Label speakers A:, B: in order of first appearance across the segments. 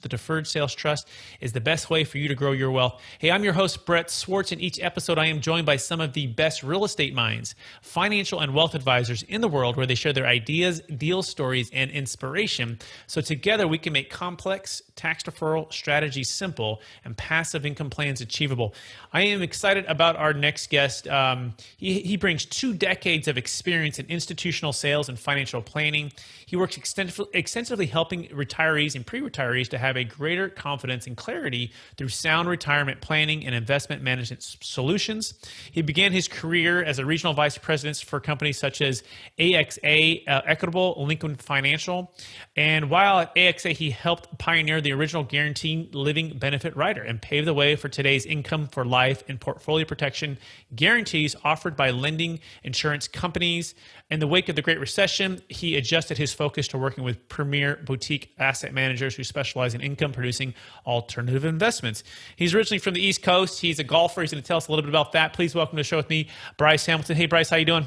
A: The Deferred Sales Trust is the best way for you to grow your wealth. Hey, I'm your host, Brett Swartz. In each episode, I am joined by some of the best real estate minds, financial and wealth advisors in the world, where they share their ideas, deal stories, and inspiration. So together we can make complex tax deferral strategies simple and passive income plans achievable. I am excited about our next guest. He brings 2 decades of experience in institutional sales and financial planning. He works extensively helping retirees and pre-retirees to have a greater confidence and clarity through sound retirement planning and investment management solutions. He began his career as a regional vice president for companies such as AXA, Equitable, Lincoln Financial. And while at AXA, he helped pioneer the original guaranteed living benefit rider and paved the way for today's income for life and portfolio protection guarantees offered by lending insurance companies. In the wake of the Great Recession, he adjusted his focus to working with premier boutique asset managers who specialize in income-producing alternative investments. He's originally from the East Coast. He's a golfer. He's going to tell us a little bit about that. Please welcome to the show with me, Bryce Hamilton. Hey, Bryce, how you doing?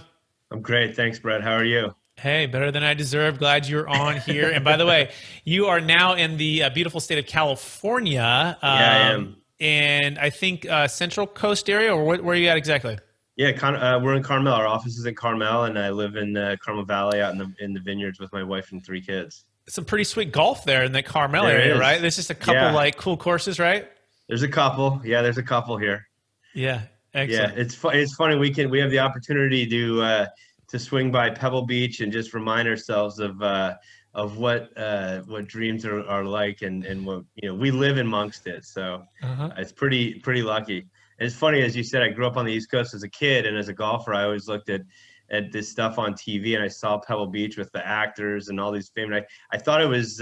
B: I'm great. Thanks, Brett. How are you?
A: Hey, better than I deserve. Glad you're on here. And by the way, you are now in the beautiful state of California.
B: Yeah, I am.
A: And I think Central Coast area, or where are you at exactly?
B: Yeah, we're in Carmel. Our office is in Carmel, and I live in Carmel Valley out in the vineyards with my wife and 3 kids.
A: Some pretty sweet golf there in the Carmel
B: There
A: area,
B: is.
A: right? There's just a couple like cool courses, right?
B: There's a couple. Yeah, there's a couple here.
A: Yeah, excellent.
B: Yeah, it's funny. We have the opportunity to swing by Pebble Beach and just remind ourselves of what dreams are like, and what we live amongst it. So it's pretty lucky. And it's funny, as you said, I grew up on the East Coast as a kid, and as a golfer, I always looked at this stuff on TV, and I saw Pebble Beach with the actors and all these famous. I thought it was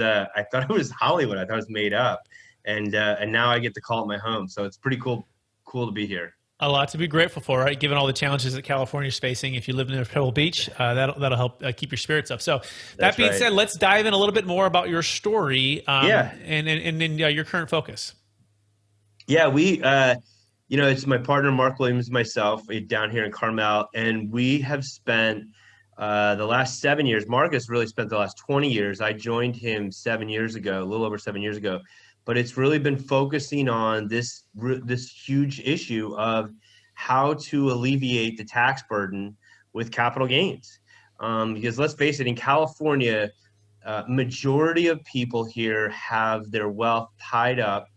B: Hollywood. I thought it was made up, and now I get to call it my home. So it's pretty cool to be here.
A: A lot to be grateful for, right? Given all the challenges that California is facing, if you live near Pebble Beach, that'll help keep your spirits up. So that being said, let's dive in a little bit more about your story, and then your current focus.
B: Yeah, we. It's my partner, Mark Williams, myself, down here in Carmel, and we have spent the last 7 years. Mark has really spent the last 20 years. I joined him 7 years ago, a little over 7 years ago, but it's really been focusing on this huge issue of how to alleviate the tax burden with capital gains. Because let's face it, in California, majority of people here have their wealth tied up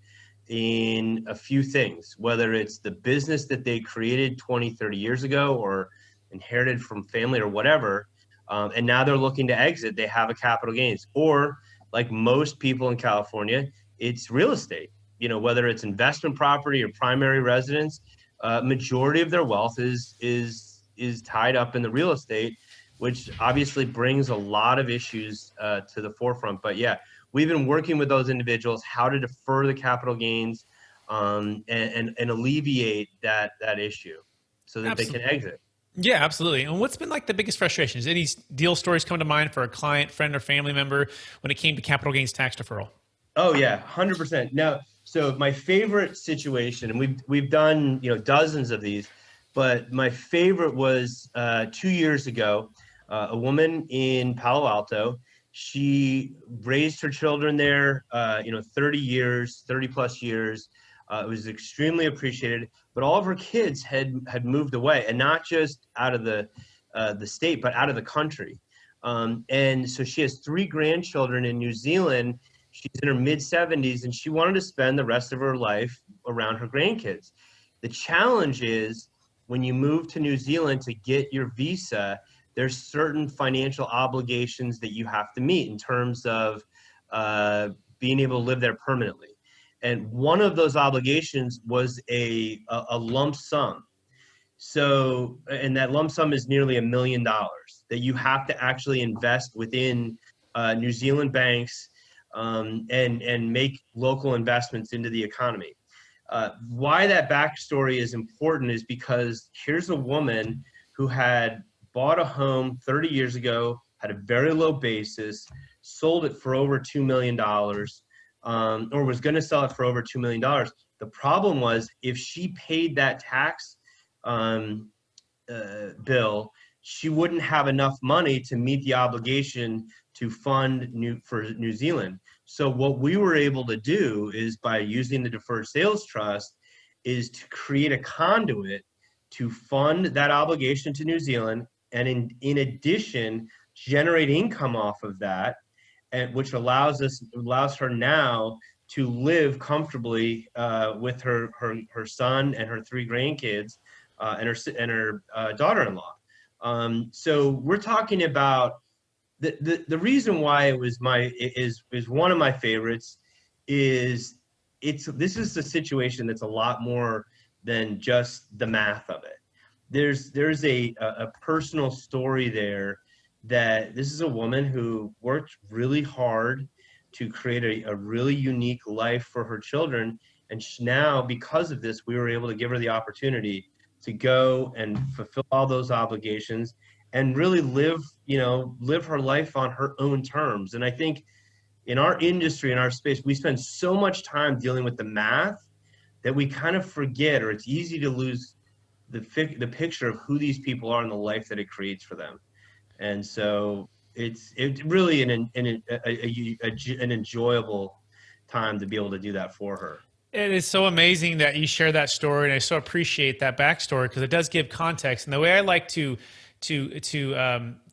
B: in a few things, whether it's the business that they created 20, 30 years ago or inherited from family or whatever, and now they're looking to exit. They have a capital gains, or like most people in California, it's real estate, whether it's investment property or primary residence. Majority of their wealth is tied up in the real estate, which obviously brings a lot of issues to the forefront. But yeah, we've been working with those individuals how to defer the capital gains and alleviate that issue so that they can exit.
A: Yeah, absolutely. And what's been like the biggest frustration? Is any deal stories come to mind for a client, friend, or family member when it came to capital gains tax deferral?
B: Oh yeah, 100%. Now, so my favorite situation, and we've done dozens of these, but my favorite was 2 years ago. A woman in Palo Alto. She raised her children there, 30 plus years. It was extremely appreciated, but all of her kids had moved away, and not just out of the state, but out of the country. And so she has 3 grandchildren in New Zealand. She's in her mid-70s, and she wanted to spend the rest of her life around her grandkids. The challenge is when you move to New Zealand to get your visa, there's certain financial obligations that you have to meet in terms of being able to live there permanently. And one of those obligations was a lump sum. So, and that lump sum is nearly $1 million that you have to actually invest within New Zealand banks and make local investments into the economy. Why that backstory is important is because here's a woman who had bought a home 30 years ago, had a very low basis, sold it for over $2 million, or was going to sell it for over $2 million. The problem was if she paid that tax bill, she wouldn't have enough money to meet the obligation to fund for New Zealand. So what we were able to do is, by using the deferred sales trust, is to create a conduit to fund that obligation to New Zealand, and in addition, generate income off of that, and which allows her now to live comfortably with her son and her 3 grandkids, and her daughter-in-law. So we're talking about the reason why it was is one of my favorites. Is this is a situation that's a lot more than just the math of it. There's a personal story there, that this is a woman who worked really hard to create a really unique life for her children. And now, because of this, we were able to give her the opportunity to go and fulfill all those obligations and really live her life on her own terms. And I think in our industry, in our space, we spend so much time dealing with the math that we kind of forget, or it's easy to lose the picture of who these people are and the life that it creates for them. And so it's really an enjoyable time to be able to do that for her.
A: It is so amazing that you share that story, and I so appreciate that backstory, because it does give context. And the way I like to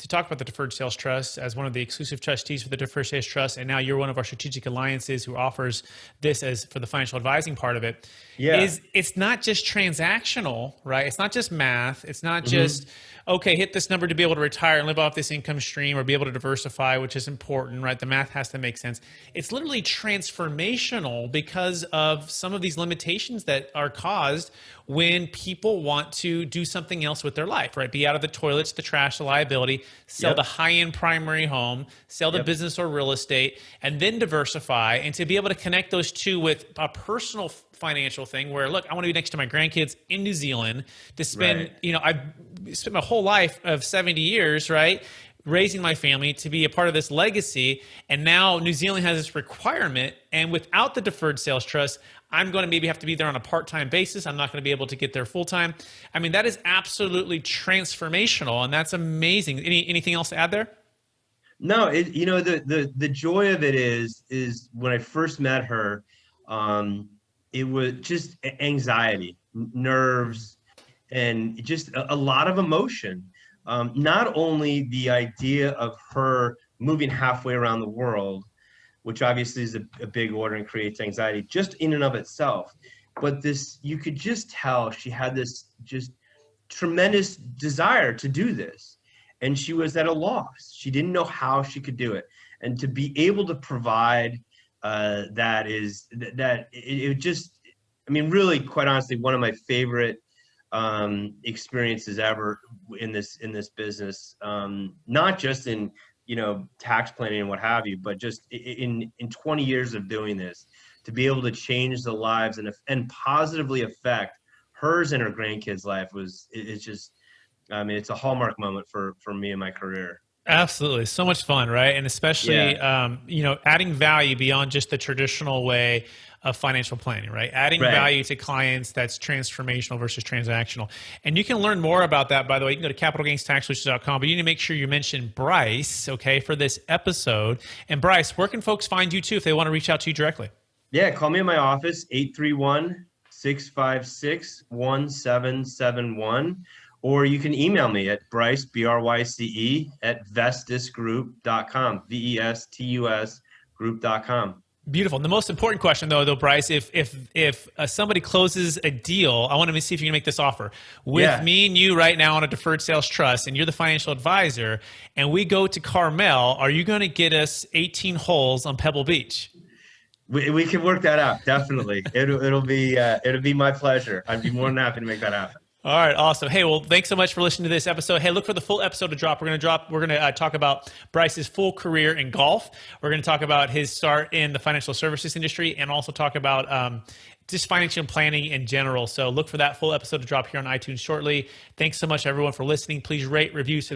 A: talk about the Deferred Sales Trust as one of the exclusive trustees for the Deferred Sales Trust, and now you're one of our strategic alliances who offers this as for the financial advising part of it, is it's not just transactional, right? It's not just math. It's not just, okay, hit this number to be able to retire and live off this income stream, or be able to diversify, which is important, right? The math has to make sense. It's literally transformational because of some of these limitations that are caused when people want to do something else with their life, right? Be out of the toilets, the trash, the liability, sell the high-end primary home, sell the business or real estate, and then diversify. And to be able to connect those two with a personal financial thing where, look, I want to be next to my grandkids in New Zealand to spend, I've spent my whole life of 70 years, right, raising my family to be a part of this legacy. And now New Zealand has this requirement. And without the deferred sales trust, I'm going to maybe have to be there on a part-time basis. I'm not going to be able to get there full-time. I mean, that is absolutely transformational, and that's amazing. Anything else to add there?
B: No, the joy of it is when I first met her, it was just anxiety, nerves, and just a lot of emotion. Not only the idea of her moving halfway around the world, which obviously is a big order and creates anxiety just in and of itself, but you could just tell she had this just tremendous desire to do this. And she was at a loss. She didn't know how she could do it. And to be able to provide really, quite honestly, one of my favorite experiences ever in this business, not just in tax planning and what have you, but just in 20 years of doing this, to be able to change the lives and positively affect hers and her grandkids' life it's a hallmark moment for me in my career.
A: Absolutely. So much fun, right? And especially, adding value beyond just the traditional way of financial planning, right? Adding value to clients that's transformational versus transactional. And you can learn more about that, by the way. You can go to capitalgainstaxsolutions.com, but you need to make sure you mention Bryce, okay, for this episode. And Bryce, where can folks find you too if they want to reach out to you directly?
B: Yeah, call me in my office, 831-656-1771. Or you can email me at Bryce, BRYCE, at vestusgroup.com, VESTUS group.com.
A: Beautiful. And the most important question, though, Bryce, if somebody closes a deal, I want to see if you can make this offer with me and you right now on a deferred sales trust, and you're the financial advisor, and we go to Carmel, are you going to get us 18 holes on Pebble Beach?
B: We can work that out. Definitely. It'll be my pleasure. I'd be more than happy to make that happen.
A: All right, awesome. Hey, well, thanks so much for listening to this episode. Hey, look for the full episode to drop. We're going to talk about Bryce's full career in golf. We're going to talk about his start in the financial services industry, and also talk about just financial planning in general. So look for that full episode to drop here on iTunes shortly. Thanks so much, everyone, for listening. Please rate, review, subscribe.